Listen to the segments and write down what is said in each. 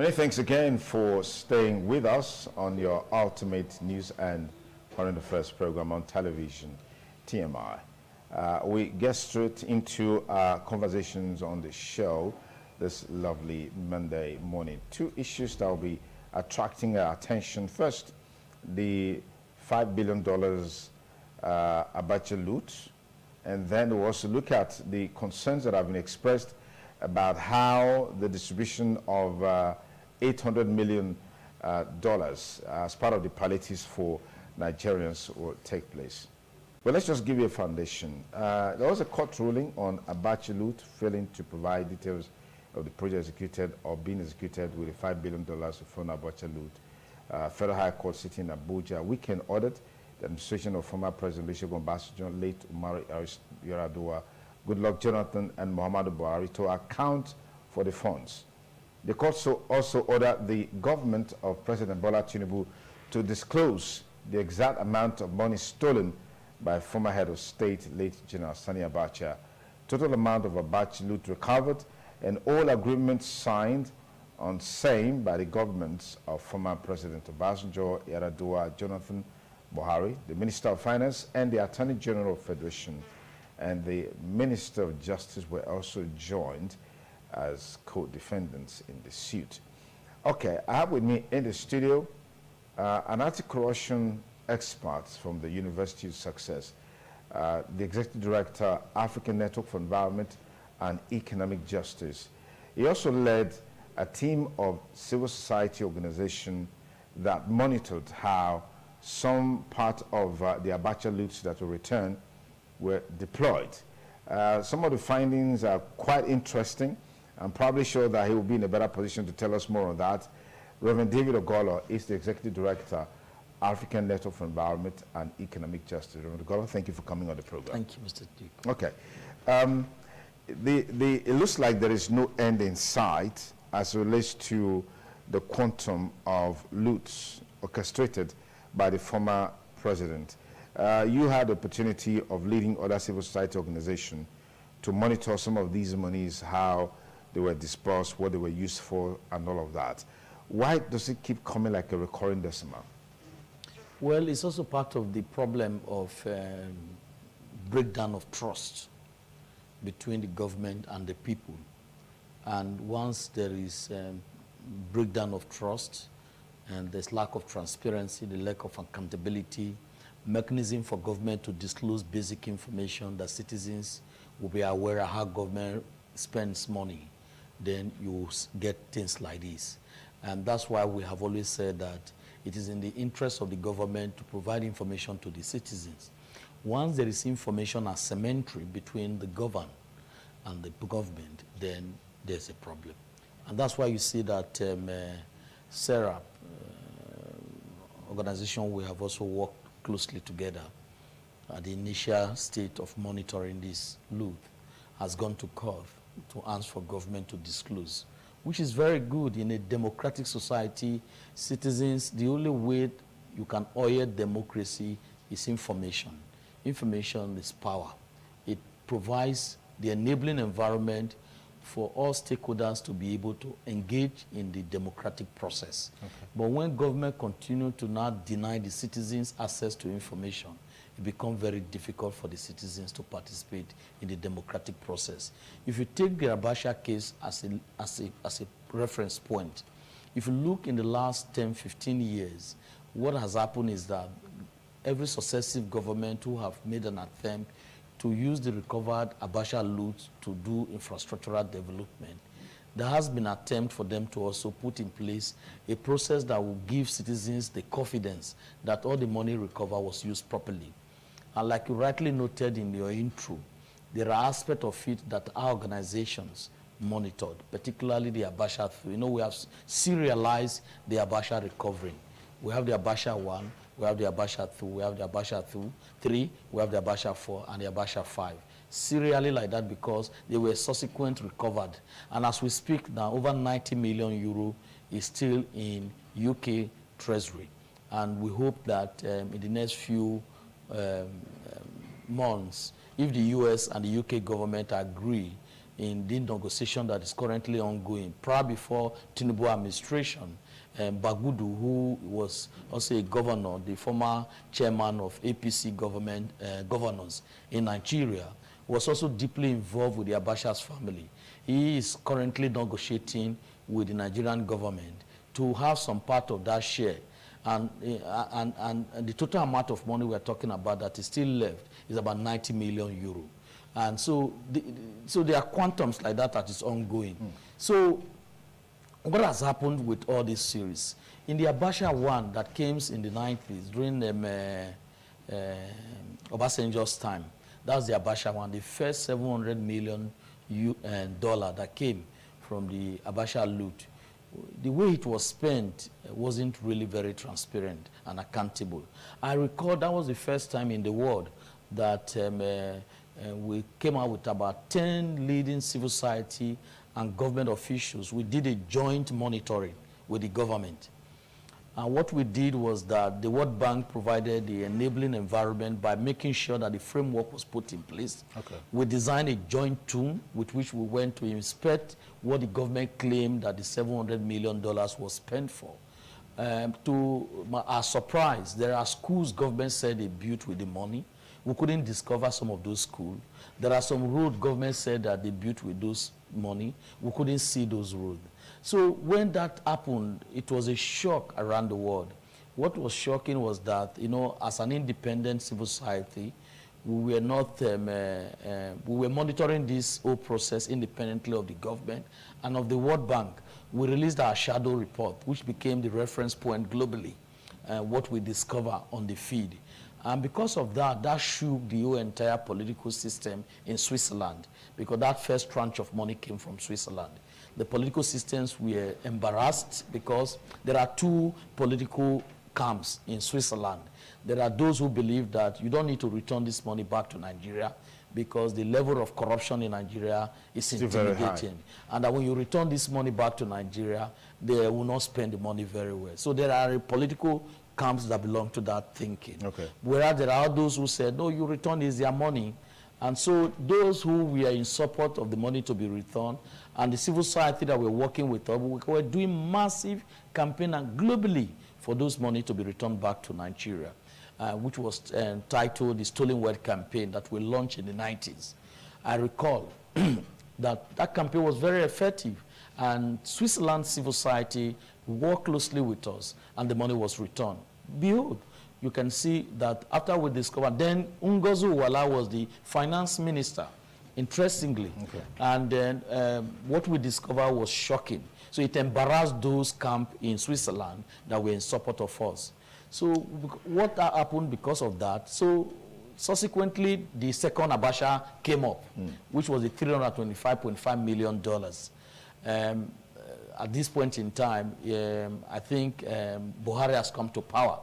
Many thanks again for staying with us on your ultimate news and current affairs program on television, TMI. We get straight into our conversations on the show this lovely Monday morning. Two issues that will be attracting our attention. First, the $5 billion ABACHA loot, and then we'll also look at the concerns that have been expressed about how the distribution of $800 million as part of the palliatives for Nigerians will take place. Well, let's just give you a foundation. There was a court ruling on ABACHA loot failing to provide details of the project executed or being executed with a $5 billion from ABACHA loot. Federal High Court sitting in Abuja weekend ordered the administration of former President Olusegun Obasanjo, late Umar Yar'Adua, Goodluck Jonathan, and Muhammadu Buhari to account for the funds. The court also ordered the government of President Bola Tinubu to disclose the exact amount of money stolen by former head of state, late General Sani Abacha, total amount of ABACHA loot recovered, and all agreements signed on same by the governments of former President Obasanjo, Yar'Adua, Jonathan, Buhari, the Minister of Finance, and the Attorney General of Federation, and the Minister of Justice were also joined as co-defendants in the suit. Okay, I have with me in the studio an anti-corruption expert from the University of Success, the Executive Director, African Network for Environment and Economic Justice. He also led a team of civil society organizations that monitored how some part of the ABACHA loots that were returned were deployed. Some of the findings are quite interesting. I'm probably sure that he will be in a better position to tell us more on that. Reverend David Ogolo is the Executive Director, African Network for Environment and Economic Justice. Reverend Ogolo, thank you for coming on the program. Thank you, Mr. Duke. Okay. It looks like there is no end in sight as it relates to the quantum of loots orchestrated by the former president. You had the opportunity of leading other civil society organizations to monitor some of these monies, how they were dispersed, what they were used for, and all of that. Why does it keep coming like a recurring decimal? Well, it's also part of the problem of breakdown of trust between the government and the people. And once there is breakdown of trust, and there's lack of transparency, the lack of accountability, mechanism for government to disclose basic information that citizens will be aware of how government spends money, then you get things like this. And that's why we have always said that it is in the interest of the government to provide information to the citizens. Once there is information asymmetry between the governed and the government, then there's a problem. And that's why you see that SERAP, organization we have also worked closely together at the initial state of monitoring this loot, has gone to court to ask for government to disclose, which is very good. In a democratic society, citizens, the only way you can oil democracy is information. Information is power. It provides the enabling environment for all stakeholders to be able to engage in the democratic process. Okay. But when government continue to not deny the citizens access to information, it becomes very difficult for the citizens to participate in the democratic process. If you take the ABACHA case as a reference point, if you look in the last 10, 15 years, what has happened is that every successive government who have made an attempt to use the recovered ABACHA loot to do infrastructural development, there has been an attempt for them to also put in place a process that will give citizens the confidence that all the money recovered was used properly. And like you rightly noted in your intro, there are aspects of it that our organizations monitored, particularly the ABACHA. You know, we have serialized the ABACHA recovery. We have the ABACHA 1, we have the ABACHA 2, we have the ABACHA 3, we have the ABACHA 4, and the ABACHA 5. Serially like that because they were subsequently recovered. And as we speak now, over 90 million euro is still in UK Treasury. And we hope that in the next few months, if the US and the UK government agree in the negotiation that is currently ongoing. Prior before Tinubu administration, Bagudu, who was also a governor, the former chairman of APC government governors in Nigeria, was also deeply involved with the Abacha's family. He is currently negotiating with the Nigerian government to have some part of that share. And the total amount of money we're talking about that is still left is about 90 million euro. And so, there are quantums like that is ongoing. So what has happened with all this series? In the Abacha one that came in the 90s during Obasanjo's time, that was the Abacha one, the first $700 million that came from the Abacha loot. The way it was spent wasn't really very transparent and accountable. I recall that was the first time in the world that we came out with about 10 leading civil society and government officials. We did a joint monitoring with the government. And what we did was that the World Bank provided the enabling environment by making sure that the framework was put in place. Okay. We designed a joint tool with which we went to inspect what the government claimed that the $700 million was spent for. To our surprise, there are schools government said they built with the money. We couldn't discover some of those schools. There are some roads government said that they built with those money. We couldn't see those roads. So when that happened, it was a shock around the world. What was shocking was that, you know, as an independent civil society, we were not, we were monitoring this whole process independently of the government and of the World Bank. We released our shadow report, which became the reference point globally, what we discover on the feed. And because of that, that shook the whole entire political system in Switzerland, because that first tranche of money came from Switzerland. The political systems were embarrassed because there are two political camps in Switzerland. There are those who believe that you don't need to return this money back to Nigeria because the level of corruption in Nigeria is intimidating. And that when you return this money back to Nigeria, they will not spend the money very well. So there are political camps that belong to that thinking. Okay. Whereas there are those who said, no, you return is their money. And so those who were in support of the money to be returned and the civil society that were working with us, we were doing massive campaign and globally for those money to be returned back to Nigeria, which was titled the Stolen Wealth Campaign that we launched in the 90s. I recall that campaign was very effective, and Switzerland civil society worked closely with us, and the money was returned. Behold, you can see that after we discovered, then Ngozi Uwala was the finance minister, interestingly. Okay. And then what we discovered was shocking. So it embarrassed those camps in Switzerland that were in support of us. So what happened because of that? So subsequently, the second Abacha came up, which was the $325.5 million. At this point in time, I think Buhari has come to power.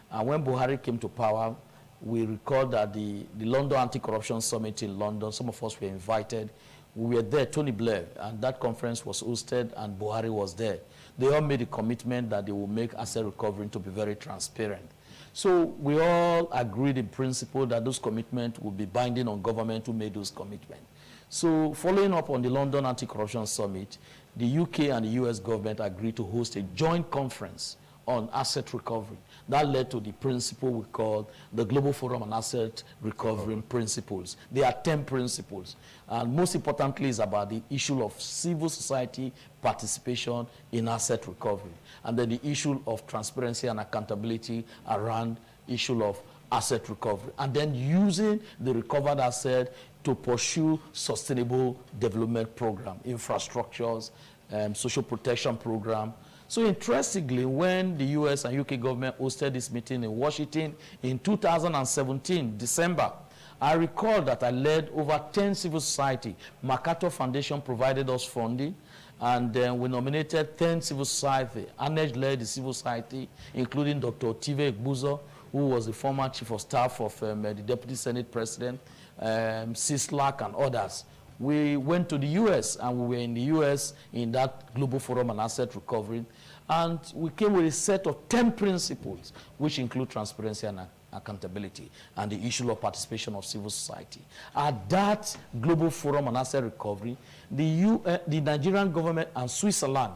And when Buhari came to power, we recall that the London Anti-Corruption Summit in London, some of us were invited. We were there, Tony Blair, and that conference was hosted, and Buhari was there. They all made a commitment that they will make asset recovery to be very transparent. So we all agreed in principle that those commitments would be binding on government who made those commitments. So following up on the London Anti-Corruption Summit, the UK and the US government agreed to host a joint conference on asset recovery. That led to the principle we call the Global Forum on Asset Recovery Principles. There are 10 principles. And most importantly is about the issue of civil society participation in asset recovery. And then the issue of transparency and accountability around issue of asset recovery. And then using the recovered asset to pursue sustainable development program, infrastructures, social protection program. So interestingly, when the US and UK government hosted this meeting in Washington in 2017, December, I recall that I led over 10 civil society. MacArthur Foundation provided us funding, and then we nominated 10 civil society. ANEJ led the civil society, including Dr. Tive Egbuzo, who was the former chief of staff of the Deputy Senate President, CISLAC, and others. We went to the US, and we were in the US in that Global Forum on Asset Recovery, and we came with a set of 10 principles, which include transparency and accountability, and the issue of participation of civil society. At that Global Forum on Asset Recovery, the Nigerian government and Switzerland,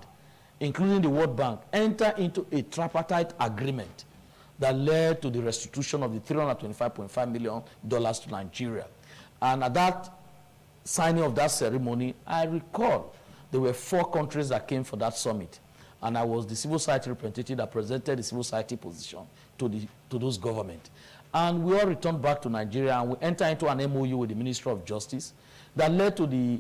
including the World Bank, entered into a tripartite agreement that led to the restitution of the $325.5 million to Nigeria. And at that signing of that ceremony, I recall there were 4 countries that came for that summit. And I was the civil society representative that presented the civil society position to those government. And we all returned back to Nigeria, and we entered into an MOU with the Ministry of Justice that led to the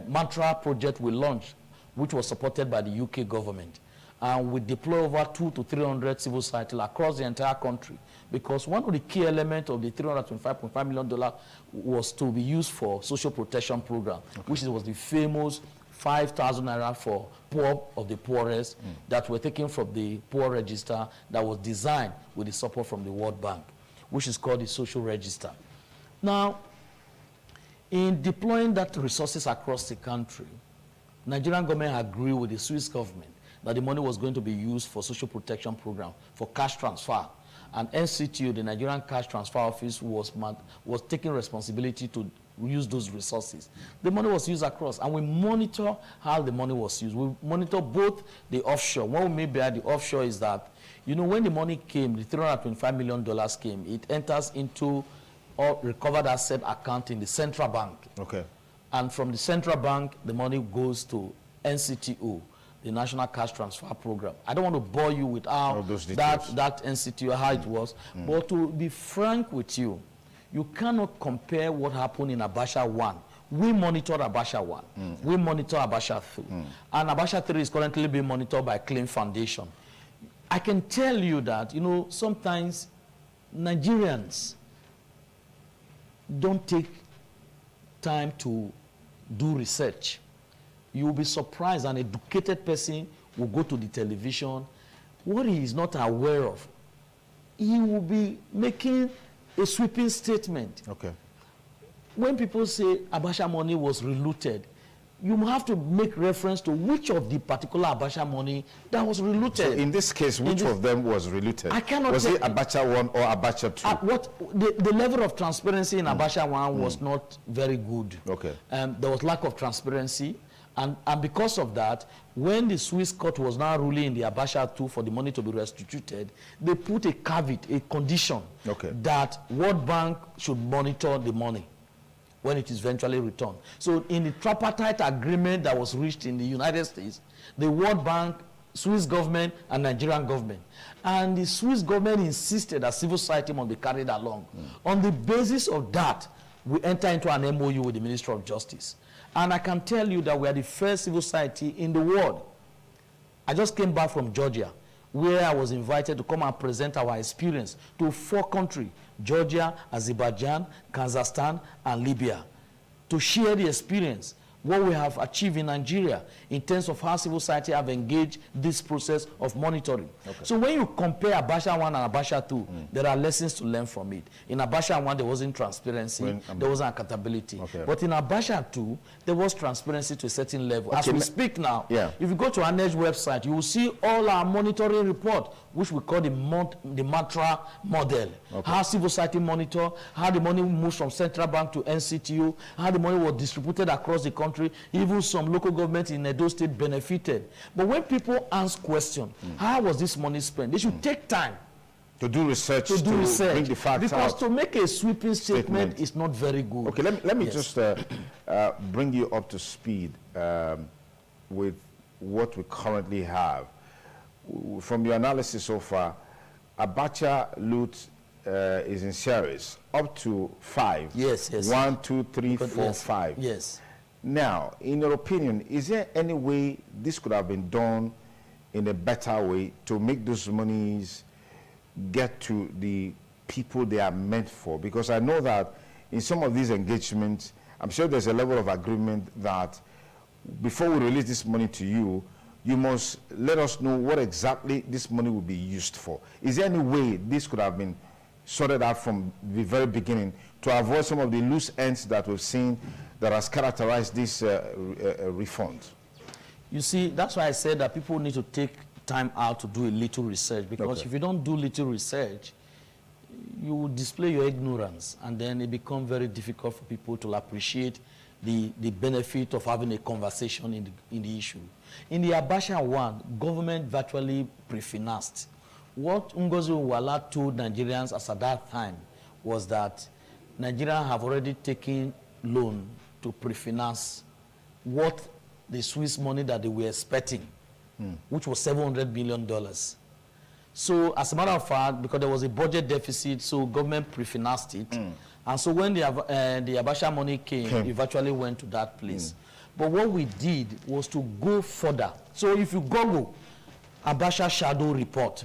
Mantra project we launched, which was supported by the UK government. And we deploy over 200 to 300 civil society across the entire country, because one of the key elements of the $325.5 million was to be used for social protection program, which was the famous 5,000 naira for poor of the poorest that were taken from the poor register that was designed with the support from the World Bank, which is called the social register. Now, in deploying that resources across the country, Nigerian government agreed with the Swiss government that the money was going to be used for social protection program, for cash transfer. And NCTU, the Nigerian Cash Transfer Office, was taking responsibility to use those resources. The money was used across, and we monitor how the money was used. We monitor both the offshore. What we mean by the offshore is that, you know, when the money came, the $325 million came, it enters into a recovered asset account in the central bank. Okay. And from the central bank, the money goes to NCTO, the National Cash Transfer Program. I don't want to bore you with how that NCTO, how it was, but to be frank with you, you cannot compare what happened in ABACHA 1. We monitored ABACHA 1. We monitor ABACHA 2. And ABACHA 3 is currently being monitored by Clean Foundation. I can tell you that, you know, sometimes Nigerians don't take time to do research. You will be surprised an educated person will go to the television. What he is not aware of, he will be making a sweeping statement. Okay. When people say ABACHA money was relooted, you have to make reference to which of the particular ABACHA money that was relooted. So in this case, which of them was relooted? I cannot was it ABACHA 1 or ABACHA 2? The level of transparency in ABACHA 1 was not very good. Okay. There was lack of transparency. And because of that, when the Swiss court was now ruling in the ABACHA 2 for the money to be restituted, they put a caveat, a condition, that World Bank should monitor the money when it is eventually returned. So in the tripartite agreement that was reached in the United States, the World Bank, Swiss government, and Nigerian government. And the Swiss government insisted that civil society must be carried along. On the basis of that, we enter into an MOU with the Ministry of Justice. And I can tell you that we are the first civil society in the world. I just came back from Georgia, where I was invited to come and present our experience to 4 countries, Georgia, Azerbaijan, Kazakhstan, and Libya, to share the experience, what we have achieved in Nigeria in terms of how civil society have engaged this process of monitoring. Okay. So when you compare ABACHA 1 and ABACHA 2, there are lessons to learn from it. In ABACHA 1, there wasn't transparency, there wasn't accountability. Okay. But in ABACHA 2, there was transparency to a certain level. Okay. As we speak now, if you go to our next website, you will see all our monitoring report, which we call the Mantra model. Okay. How civil society monitor, how the money moves from central bank to NCTU, how the money was distributed across the country, even some local governments in Edo State benefited. But when people ask questions, how was this money spent? They should take time to do research, to bring the facts because out. To make a sweeping statement is not very good. Okay, let me just bring you up to speed with what we currently have. From your analysis so far, ABACHA loot is in series up to 5. Yes. 1, 2, 3, 4, 5. Yes. Now, in your opinion, is there any way this could have been done in a better way to make those monies get to the people they are meant for? Because I know that in some of these engagements, I'm sure there's a level of agreement that before we release this money to you, you must let us know what exactly this money will be used for. Is there any way this could have been sorted out from the very beginning to avoid some of the loose ends that we've seen that has characterized this refund? You see, that's why I said that people need to take time out to do a little research, because if you don't do little research, you will display your ignorance, and then it becomes very difficult for people to appreciate the benefit of having a conversation in the issue. In the ABACHA one, government virtually pre-financed. What Ngozi Uwala told Nigerians as at that time was that Nigerians have already taken loan to pre-finance what the Swiss money that they were expecting, which was $700 billion. So as a matter of fact, because there was a budget deficit, so government pre-financed it. And so when the ABACHA money came, it virtually went to that place. But what we did was to go further. So if you Google ABACHA shadow report,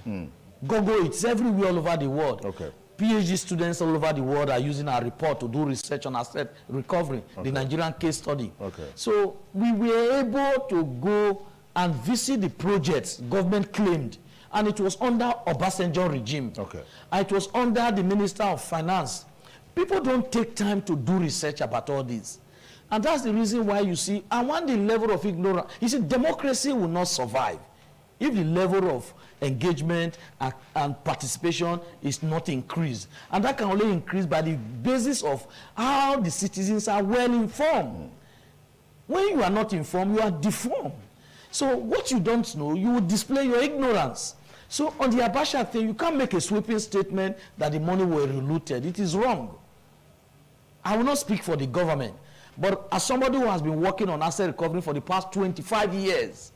Google, it's everywhere all over the world. Okay. PhD students all over the world are using our report to do research on asset recovery, the Nigerian case study. Okay. So we were able to go and visit the projects government claimed, and it was under Obasanjo regime. Okay. And it was under the Minister of Finance. People don't take time to do research about all this. And that's the reason why you see, and when the level of ignorance, you see, democracy will not survive if the level of engagement and participation is not increased. And that can only increase by the basis of how the citizens are well informed. When you are not informed, you are deformed. So what you don't know, you will display your ignorance. So on the ABACHA thing, you can't make a sweeping statement that the money were relooted. It is wrong. I will not speak for the government, but as somebody who has been working on asset recovery for the past 25 years,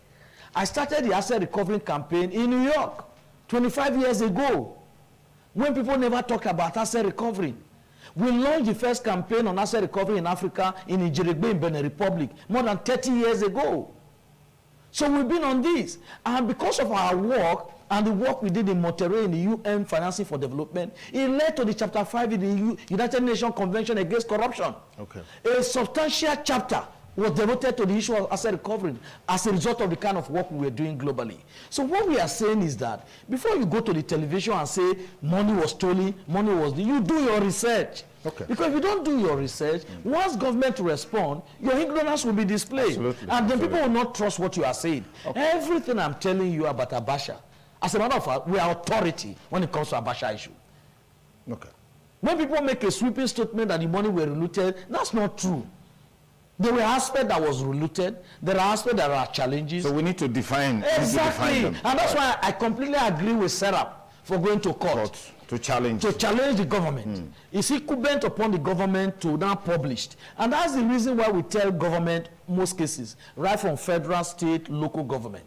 I started the asset recovery campaign in New York 25 years ago, when people never talked about asset recovery. We launched the first campaign on asset recovery in Africa in Ijerigbe in Benin Republic more than 30 years ago. So we've been on this. And because of our work and the work we did in Monterrey in the UN Financing for Development, it led to the Chapter 5 in the United Nations Convention Against Corruption. Okay. A substantial chapter was devoted to the issue of asset recovery as a result of the kind of work we were doing globally. So what we are saying is that before you go to the television and say money was stolen, money was, you do your research. Okay. Because if you don't do your research, once government respond, your ignorance will be displayed. Absolutely. And then people will not trust what you are saying. Okay. Everything I'm telling you about ABACHA, as a matter of fact, we are authority when it comes to ABACHA issue. Okay. When people make a sweeping statement that the money were relooted, that's not true. There were aspects that was relooted. There are aspects that are challenges. So we need to define. Exactly. And that's why I completely agree with Sarah for going to court. To challenge the government. It's incumbent upon the government to now publish. And that's the reason why we tell government, most cases, right from federal, state, local government,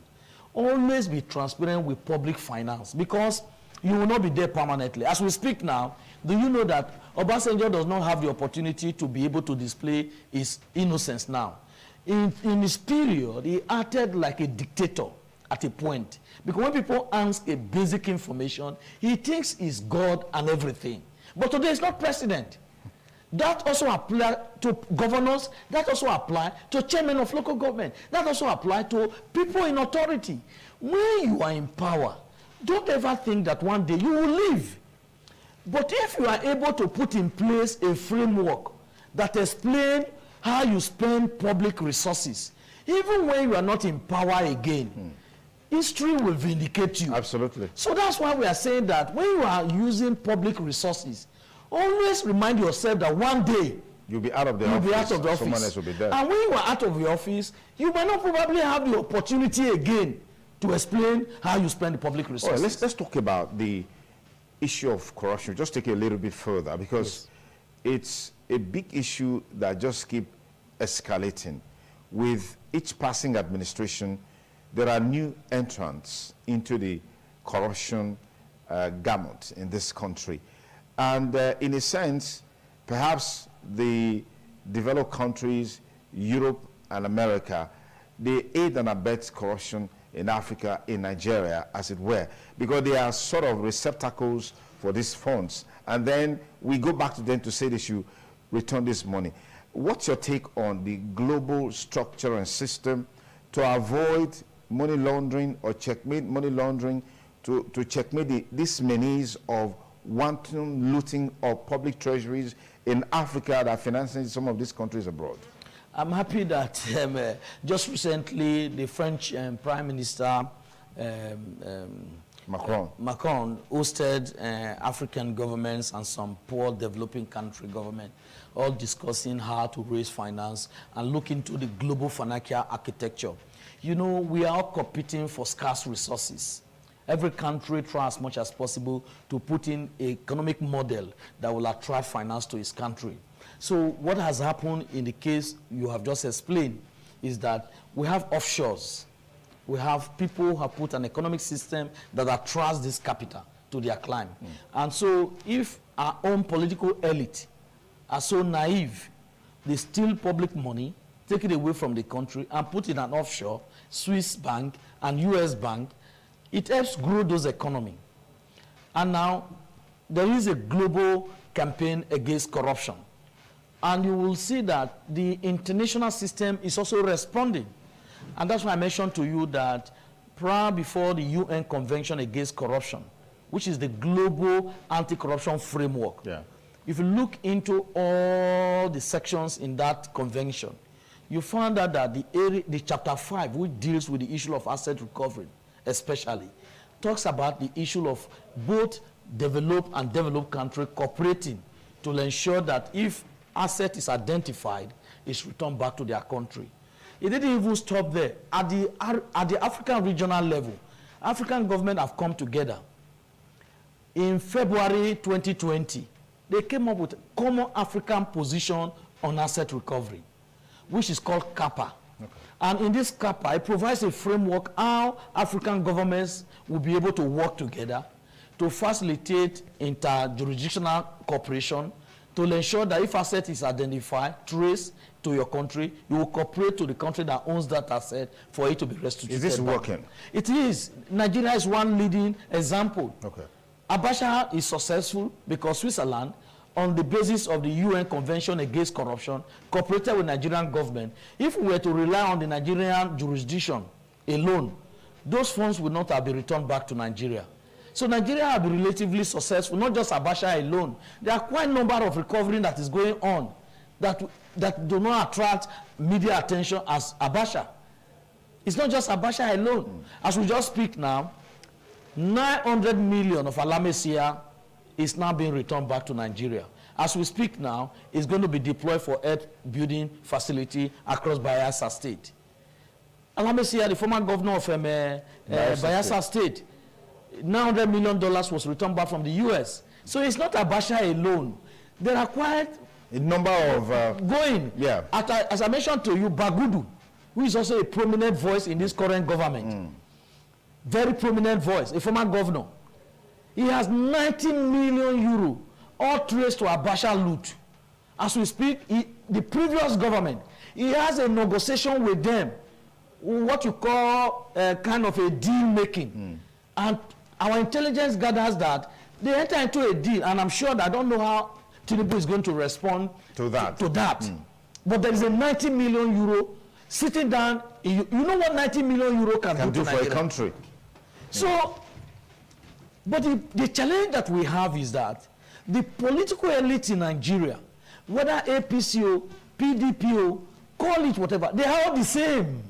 always be transparent with public finance, because you will not be there permanently. As we speak now, do you know that Obasanjo does not have the opportunity to be able to display his innocence now? In his period, he acted like a dictator at a point. Because when people ask a basic information, he thinks he's God and everything. But today he's not president. That also applies to governors. That also applies to chairmen of local government. That also applies to people in authority. When you are in power, don't ever think that one day you will leave. But if you are able to put in place a framework that explains how you spend public resources, even when you are not in power again, history will vindicate you. Absolutely. So that's why we are saying that when you are using public resources, always remind yourself that one day you'll be out of the office. Someone else will be there. And when you are out of your office, you might not probably have the opportunity again to explain how you spend the public resources. Right, let's talk about the issue of corruption. Just take it a little bit further, because it's a big issue that just keeps escalating. With each passing administration, there are new entrants into the corruption gamut in this country. And in a sense, perhaps the developed countries, Europe and America, they aid and abet corruption in Africa, in Nigeria, as it were, because they are sort of receptacles for these funds. And then we go back to them to say they should return this money. What's your take on the global structure and system to avoid money laundering or checkmate money laundering, to checkmate this menace of wanton looting of public treasuries in Africa that are financing some of these countries abroad? I'm happy that just recently the French Prime Minister Macron hosted African governments and some poor developing country government, all discussing how to raise finance and look into the global financial architecture. You know, we are all competing for scarce resources. Every country tries as much as possible to put in an economic model that will attract finance to its country. So what has happened in the case you have just explained is that we have offshores. We have people who have put an economic system that attracts this capital to their clime. And so if our own political elite are so naive, they steal public money, take it away from the country and put it in an offshore, Swiss bank and US bank, it helps grow those economies. And now there is a global campaign against corruption. And you will see that the international system is also responding. And that's why I mentioned to you that prior before the UN Convention Against Corruption, which is the global anti-corruption framework, if you look into all the sections in that convention, you find out that the chapter 5, which deals with the issue of asset recovery, especially, talks about the issue of both developed and developed countries cooperating to ensure that if asset is identified, it's returned back to their country. It didn't even stop there. At the African regional level, African governments have come together. In February 2020, they came up with a common African position on asset recovery, which is called CAPA. Okay. And in this CAPA, it provides a framework how African governments will be able to work together to facilitate interjurisdictional cooperation, to ensure that if asset is identified, traced to your country, you will cooperate to the country that owns that asset for it to be restituted. Is this working? It is. Nigeria is one leading example. Okay. ABACHA is successful because Switzerland, on the basis of the UN Convention Against Corruption, cooperated with Nigerian government. If we were to rely on the Nigerian jurisdiction alone, those funds would not have been returned back to Nigeria. So Nigeria have been relatively successful, not just ABACHA alone. There are quite a number of recovery that is going on that do not attract media attention as ABACHA. It's not just ABACHA alone. As we just speak now, 900 million of Alamesia is now being returned back to Nigeria. As we speak now, it's going to be deployed for earth building facility across Bayelsa State. Alamesia, the former governor of Bayelsa State, $900 million was returned back from the US. So it's not ABACHA alone. There are quite a number of going. Yeah. As I mentioned to you, Bagudu, who is also a prominent voice in this current government, very prominent voice, a former governor. He has 90 million euro, all traced to ABACHA loot. As we speak, the previous government, he has a negotiation with them, what you call kind of a deal making. And our intelligence gathers that they enter into a deal, and I'm sure that I don't know how Tinubu is going to respond to that. But there is a 90 million euro sitting down. You know what 90 million euro can do for a country. So, but the challenge that we have is that the political elite in Nigeria, whether APCO, PDPO, call it whatever, they are all the same.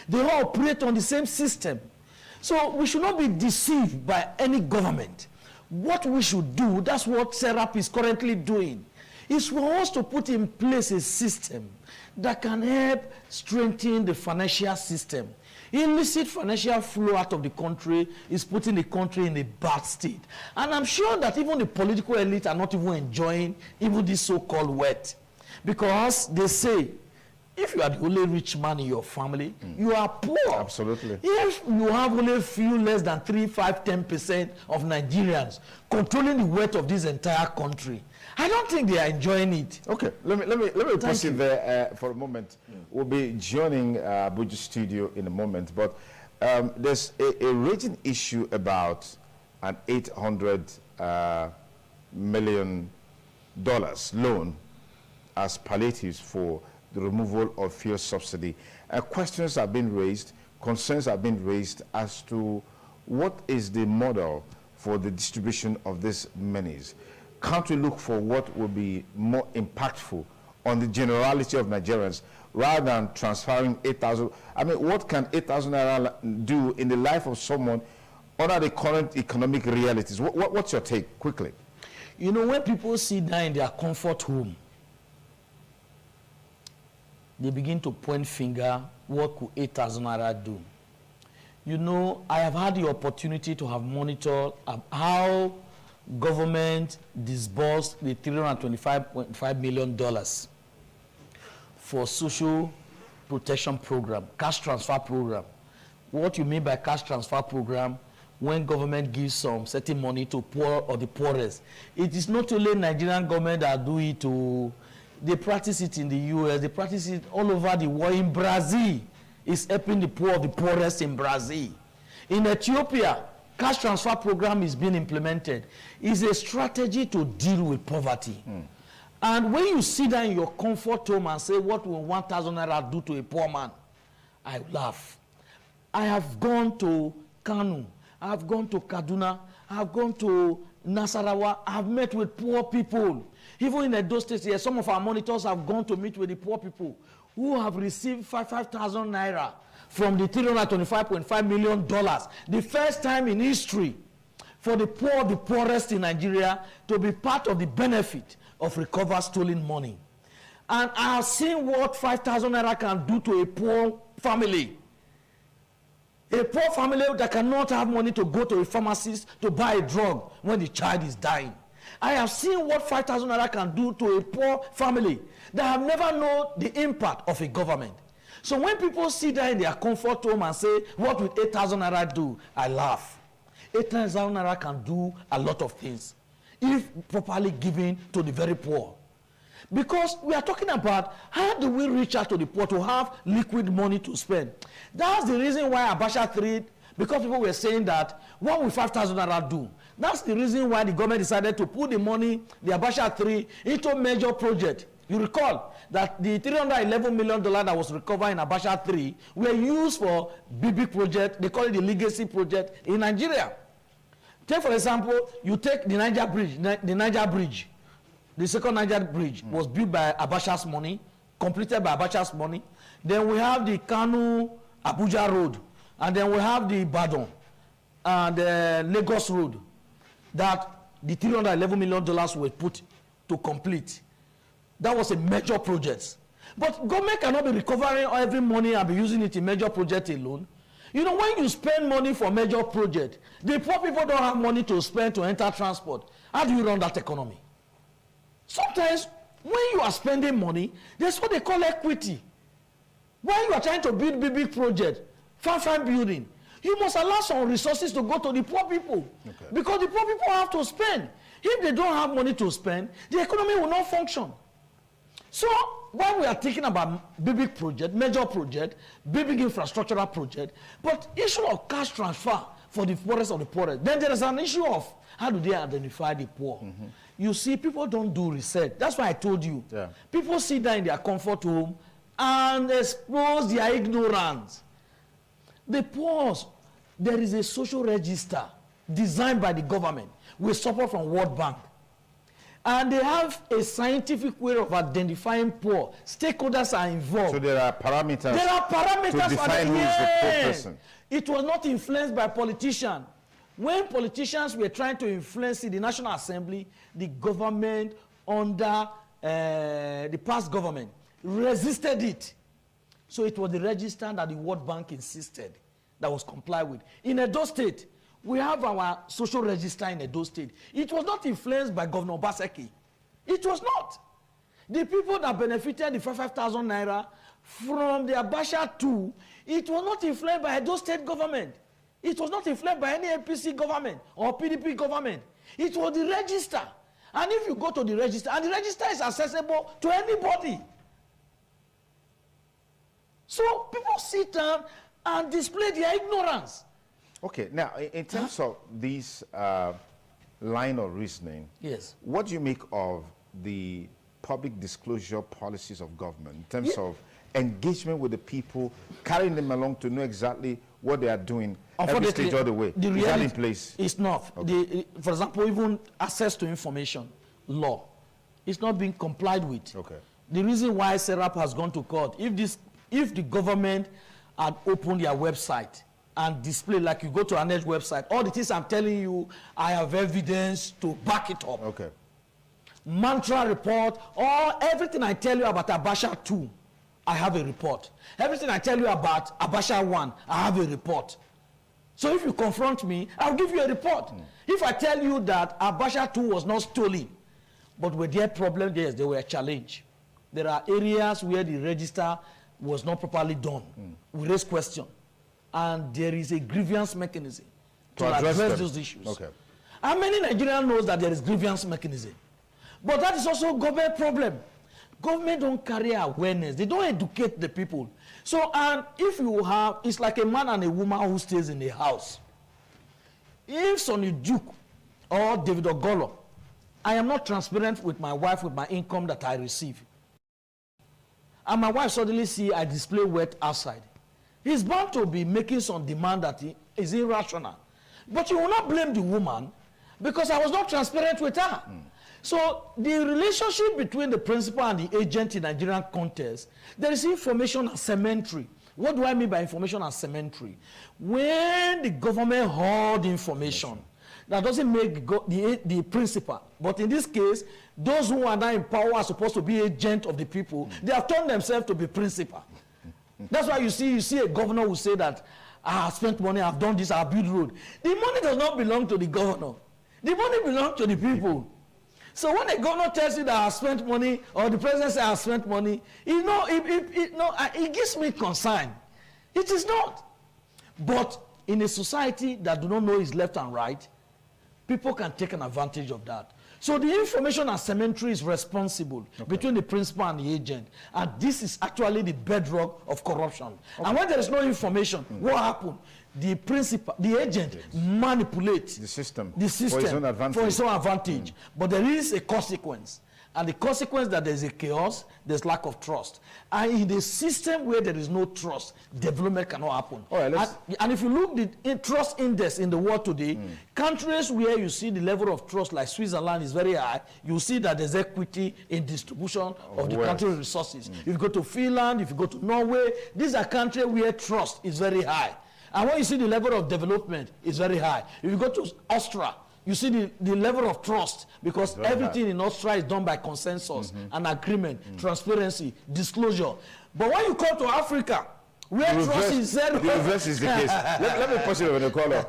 They all operate on the same system. So we should not be deceived by any government. What we should do, that's what SERAP is currently doing, is for us to put in place a system that can help strengthen the financial system. Illicit financial flow out of the country is putting the country in a bad state. And I'm sure that even the political elite are not even enjoying even this so-called wealth. Because they say, if you are the only rich man in your family, you are poor. Absolutely. If you have only a few less than 3, 5, 10% of Nigerians controlling the wealth of this entire country, I don't think they are enjoying it. Okay, let me proceed there for a moment. We'll be joining Abuja studio in a moment, but there's a raging issue about an $800 million loan as palliatives for the removal of fuel subsidy. Questions have been raised, concerns have been raised as to what is the model for the distribution of these monies. Can't we look for what will be more impactful on the generality of Nigerians rather than transferring 8,000? I mean, what can 8,000 naira do in the life of someone What are the current economic realities? What's your take, quickly? You know, when people sit down in their comfort home, they begin to point finger, what could 8,000 naira do? You know, I have had the opportunity to have monitored how government disbursed the $325.5 million for social protection program, cash transfer program. What you mean by cash transfer program? When government gives some certain money to poor or the poorest. It is not only Nigerian government that do it, they practice it in the US, they practice it all over the world. In Brazil, it's helping the poor of the poorest in Brazil. In Ethiopia, cash transfer program is being implemented. It's a strategy to deal with poverty. And when you sit down in your comfort home and say, what will 1,000 naira do to a poor man? I laugh. I have gone to Kanu, I have gone to Kaduna, I have gone to Nasarawa, I have met with poor people. Even in Edo State here, some of our monitors have gone to meet with the poor people who have received 5,000 naira from the $325.5 million. The first time in history for the poor, the poorest in Nigeria, to be part of the benefit of recovered stolen money. And I have seen what 5,000 naira can do to a poor family. A poor family that cannot have money to go to a pharmacist to buy a drug when the child is dying. I have seen what 5,000 naira can do to a poor family that have never known the impact of a government. So when people sit there in their comfort home and say, what will 8,000 naira do? I laugh. 8,000 naira can do a lot of things if properly given to the very poor. Because we are talking about how do we reach out to the poor to have liquid money to spend. That's the reason why ABACHA 3, because people were saying that, what will 5,000 naira do? That's the reason why the government decided to put the money, the ABACHA 3, into major project. You recall that the $311 million that was recovered in ABACHA 3 were used for big project, they call it the legacy project in Nigeria. Take for example, you take the Niger Bridge. The second Niger Bridge was built by ABACHA's money, completed by ABACHA's money. Then we have the Kanu-Abuja Road, and then we have the Ibadan and the Lagos Road that the $311 million were put to complete. That was a major project. But government cannot be recovering every money and be using it in major project alone. You know, when you spend money for major project, the poor people don't have money to spend to enter transport. How do you run that economy? Sometimes, when you are spending money, there's what they call equity. When you are trying to build big project, fine building, you must allow some resources to go to the poor people. Okay. Because the poor people have to spend. If they don't have money to spend, the economy will not function. So, when we are thinking about big project, major project, big infrastructural project, but issue of cash transfer for the poorest of the poorest, then there is an issue of how do they identify the poor. You see, people don't do research. That's why I told you. Yeah. People sit down in their comfort home and expose their ignorance. The poor, there is a social register designed by the government with support from World Bank. And they have a scientific way of identifying poor. Stakeholders are involved. So there are parameters. There are parameters to define who is the poor person. It was not influenced by politicians. When politicians were trying to influence the National Assembly, the government under the past government resisted it. So it was the register that the World Bank insisted that was complied with. In Edo State, we have our social register in Edo State. It was not influenced by Governor Obaseki. It was not. The people that benefited the 5,000 naira from the ABACHA 2, it was not influenced by Edo State government. It was not influenced by any APC government or PDP government. It was the register. And if you go to the register, and the register is accessible to anybody. So people sit down and display their ignorance. Okay, now in terms of this line of reasoning, yes, what do you make of the public disclosure policies of government in terms of engagement with the people, carrying them along to know exactly what they are doing every stage of the way? The is that in place? It's not. Okay. For example, even access to information law is not being complied with. Okay. The reason why SERAP has gone to court, if the government had opened their website and display, like you go to an edge website, all the things I'm telling you, I have evidence to back it up. Okay. Mantra report, or everything I tell you about ABACHA 2, I have a report. Everything I tell you about ABACHA 1, I have a report. So if you confront me, I'll give you a report. If I tell you that ABACHA 2 was not stolen, but were there problems? Yes, they were a challenge. There are areas where the register was not properly done. We raise question. And there is a grievance mechanism to address those issues. Okay. How many Nigerians knows that there is grievance mechanism? But that is also a government problem. Government don't carry awareness. They don't educate the people. So, and if you have, it's like a man and a woman who stays in a house. If Sonny Duke or David Ogolo, I am not transparent with my wife with my income that I receive, and my wife suddenly see I display wealth outside, he's bound to be making some demand that is irrational. But you will not blame the woman because I was not transparent with her. So the relationship between the principal and the agent in Nigerian context, there is information asymmetry. What do I mean by information asymmetry? When the government hold information, that doesn't make the principal, but in this case, those who are now in power are supposed to be agent of the people. They have turned themselves to be principal. That's why you see a governor who say that I have spent money, I've done this, I've built road. The money does not belong to the governor. The money belongs to the people. So when the governor tells you that I have spent money, or the president says I have spent money, it gives me concern. It is not. But in a society that do not know is left and right, people can take an advantage of that. So the information asymmetry is responsible between the principal and the agent. And this is actually the bedrock of corruption. And when there is no information, what happens? The principal, the agent manipulates the system for his own advantage. But there is a consequence. And the consequence that there is a chaos, there's lack of trust. And in the system where there is no trust, development cannot happen. And if you look at the trust index in the world today, countries where you see the level of trust, like Switzerland, is very high, you see that there's equity in distribution of the country's resources. If you go to Finland, if you go to Norway, these are countries where trust is very high. And when you see the level of development is very high. If you go to Austria, you see the level of trust, because everything in Austria is done by consensus and agreement, transparency, disclosure. But when you come to Africa, where trust is zero. The reverse is the case. Let me pause you over the caller.